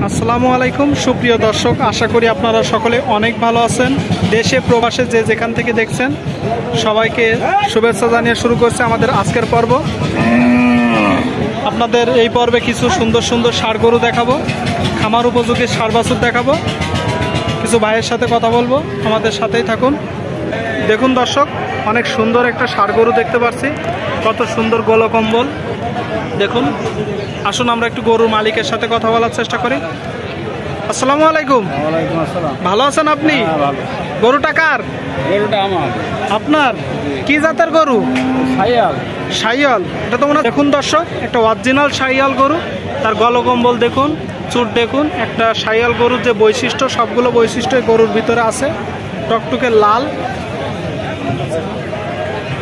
আসসালামু আলাইকুম সুপ্রিয় দর্শক, আশা করি আপনারা সকলে অনেক ভালো আছেন। দেশে প্রবাসে যে যেখান থেকে দেখছেন সবাইকে শুভেচ্ছা জানিয়ে শুরু করছে আমাদের আজকের পর্ব। আপনাদের এই পর্বে কিছু সুন্দর সুন্দর ষাঁড় গরু দেখাবো, খামার উপযোগী ষাঁড় বাছুর দেখাবো, কিছু ভাইয়ের সাথে কথা বলবো, আমাদের সাথেই থাকুন। দেখুন দর্শক, অনেক সুন্দর একটা ষাঁড় গরু দেখতে পাচ্ছি, কত সুন্দর গলকম্বল দেখুন। আসুন আমরা একটু গরুর মালিকের সাথে কথা বলার চেষ্টা করি। আসসালামু আলাইকুম। ওয়ালাইকুম আসসালাম। ভালো আছেন আপনি? গরুটা কার? গরুটা আমার। আপনার? কি জাতের গরু? শাইয়াল। শাইয়াল, এটা তো মনে হয়। দেখুন দর্শক, একটা অরিজিনাল শাইয়াল গরু, তার গলকম্বল দেখুন, চুট দেখুন। একটা শাইয়াল গরুর যে বৈশিষ্ট্য, সবগুলো বৈশিষ্ট্য গরুর ভিতরে আছে। টকটকে লাল।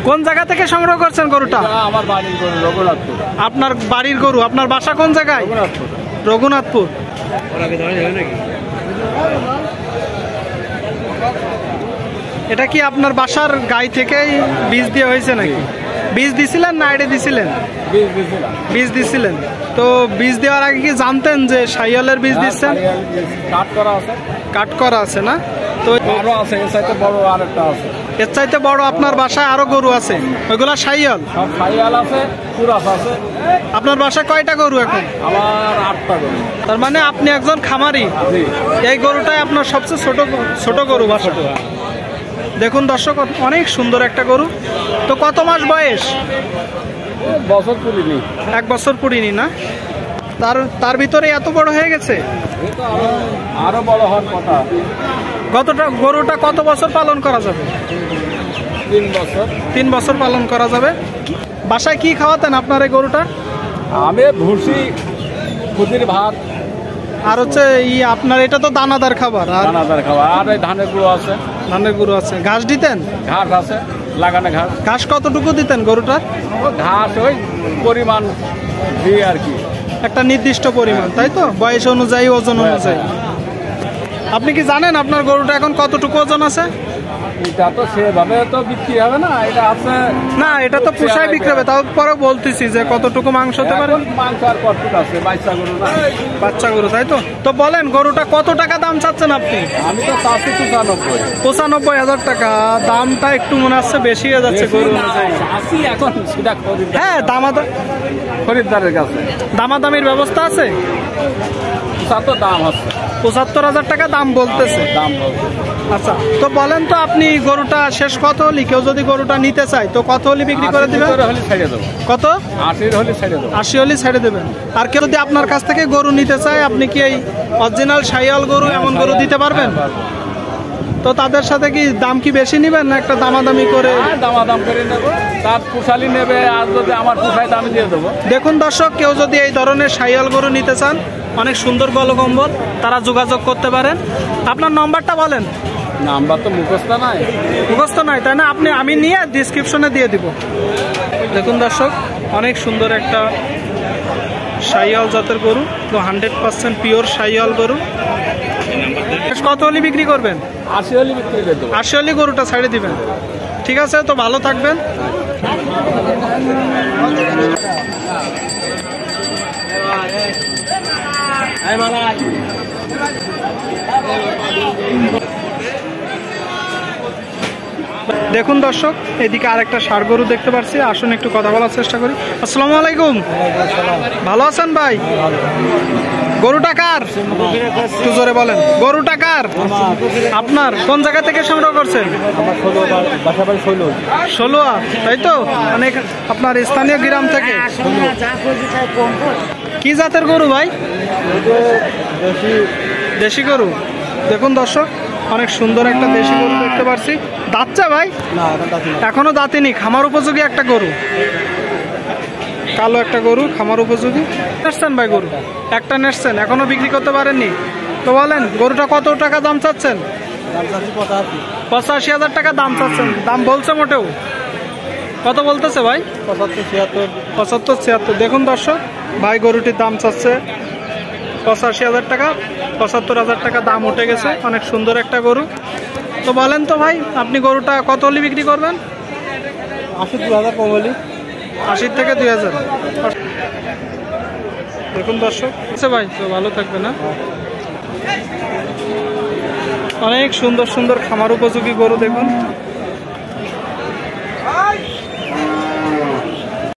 কোন জায়গা থেকে সংগ্রহ করছেন গরুটা? আমার বাড়ির গরু, রঘুনাথপুর। আপনার বাড়ির গরু? আপনার বাসা কোন জায়গায়? রঘুনাথপুর। রঘুনাথপুর। এটা কি আপনার বাসার গাই থেকেই বীজ দিয়ে হয়েছে নাকি? বীজ দিছিলেন না আইডে দিছিলেন? বীজ দিছিলেন। তো বীজ দেওয়ার আগে কি জানতেন যে শাইয়ালের বীজ দিচ্ছেন? কাট করা আছে। কাট করা আছে না? তো আরো আছে, এর চাইতে বড় আরেকটা আছে। এর চাইতে বড় আপনার বাসায় আরো গরু আছে, ওইগুলা শাইয়াল? সব শাইয়াল আছে, কুরাস আছে। আপনার বাসায় কয়টা গরু এখন? আমার 8টা গরু। তার মানে আপনি একজন খামারি। এই গরুটাই আপনার সবচেয়ে ছোট গরু বাসা। দেখুন দর্শক, অনেক সুন্দর একটা গরু। তো কত মাস বয়স? বছর পুরিনি। 1 বছর পুরিনি না? তার ভিতরে এত বড় হয়ে গেছে? আরো বড় হওয়ার কথা। গরুটা কত বছর পালন করা যাবে? 3 বছর। 3 বছর পালন করা যাবে। বাসায় কি খাওয়াতেন আপনার এই গরুটা? আমি ভুসি, খুদির ভাত, আর হচ্ছে আপনার এটা তো দানাদার খাবার। আর দানাদার খাবার, আর এই ধানের গুঁড়ো আছে। ধানের গুঁড়ো আছে। ঘাস দিতেন? ঘাস আছে, লাগানো ঘাস। ঘাস কতটুকু দিতেন গরুটার? ঘাস ওই পরিমাণ দিয়ে আর কি, একটা নির্দিষ্ট পরিমাণ, তাই তো? বয়স অনুযায়ী, ওজন অনুযায়ী। আপনি কি জানেন আপনার গরুটা এখন কতটুকু ওজন আছে? এটা তো সেভাবে তো বিক্রি হবে না, এটা আছে না, এটা তো পোষায় বিক্রি হবে, তারপরে বলতেছি যে কতটুকু মাংস হতে পারে। মাংস আর কতটুকু আছে, বাচ্চা গরু না? বাচ্চা গরু, তাই তো? তো বলেন, গরুটা কত টাকা দাম চাচ্ছেন আপনি? আমি তো চাচ্ছি 95,000 টাকা। দামটা একটু মনে হচ্ছে বেশি হয়ে যাচ্ছে গরু অনুযায়ী। এখন সেটা হ্যাঁ, খরিদ্দারের কাছে দামাদামির ব্যবস্থা আছে। তো দাম হচ্ছে 75,000 টাকা দাম বলতেছে। দাম বলছে। আচ্ছা, তো বলেন তো আপনি গরুটা শেষ কত হলে, কেউ যদি গরুটা নিতে চায় তো কত হলে বিক্রি করে দিবেন? হলে ছেড়ে দেবো। কত? 80 হলে ছেড়ে দেবো। 80 হলে ছেড়ে দেবেন। আর কেউ যদি আপনার কাছ থেকে গরু নিতে চায়, আপনি কি এই অরিজিনাল শাইয়াল গরু, এমন গরু দিতে পারবেন? তো তাদের সাথে কি দাম কি বেশি নেবেন না একটা দামাদামি করে? দামাদাম করে নেবো, তার পোষালি নেবে, আর যদি আমার পোষায় দাম দিয়ে দেবো। দেখুন দর্শক, কেউ যদি এই ধরনের শাইয়াল গরু নিতে চান, অনেক সুন্দর গলকম্বল, তারা যোগাযোগ করতে পারেন। আপনার নম্বরটা বলেন। নাম্বার তো মুখস্থ নাই। মুখস্থ নাই, তাই না? আমি নিয়ে ডিসক্রিপশনে দিয়ে দিব। দেখুন দর্শক, অনেক সুন্দর একটা শাইয়াল জাতের গরু, 100% পিওর শাইয়াল গরু। কত হলে বিক্রি করবেন? 80 হলে বিক্রি করে দেবো। 80 হলে গরুটা ছেড়ে দিবেন। ঠিক আছে, তো ভালো থাকবেন। দেখুন দর্শক, এদিকে আরেকটা ষাঁড় গরু দেখতে পাচ্ছি। আসুন একটু কথা বলার চেষ্টা করি। আসসালামু আলাইকুম। ভালো আছেন ভাই? গরুটা কার? একটু জোরে বলেন। গরুটা কার? আপনার? কোন জায়গা থেকে সংগ্রহ করছেন? ষোলোয়া, তাই তো? অনেক আপনার স্থানীয় গ্রাম থেকে। কি জাতের গরু ভাই? দেশি গরু। দেখুন দর্শক, অনেক সুন্দর একটা দেশি গরু দেখতে পাচ্ছি। দাঁতটা ভাই? এখনো দাঁতিনি। খামার উপযোগী একটা গরু, কালো একটা গরু, খামার উপযোগী। নেসছেন ভাই গরু? একটা নেসছেন, এখনো বিক্রি করতে পারেননি। তো বলেন, গরুটা কত টাকা দাম চাচ্ছেন? 85,000 টাকা দাম চাচ্ছেন। দাম বলছে মোটেও? কত বলতেছে ভাই? 75-76। দেখুন দর্শক, ভাই গরুটির দাম চাচ্ছে 85,000 টাকা। 75,000 টাকা দাম উঠে গেছে। অনেক সুন্দর একটা গরু। তো বলেন তো ভাই, আপনি গরুটা কত হলে বিক্রি করবেন? 80-2000 কম হলে। 80 থেকে 2000। দেখুন দর্শক। আচ্ছা ভাই, তো ভালো থাকবে না? অনেক সুন্দর সুন্দর খামার উপযোগী গরু দেখুন।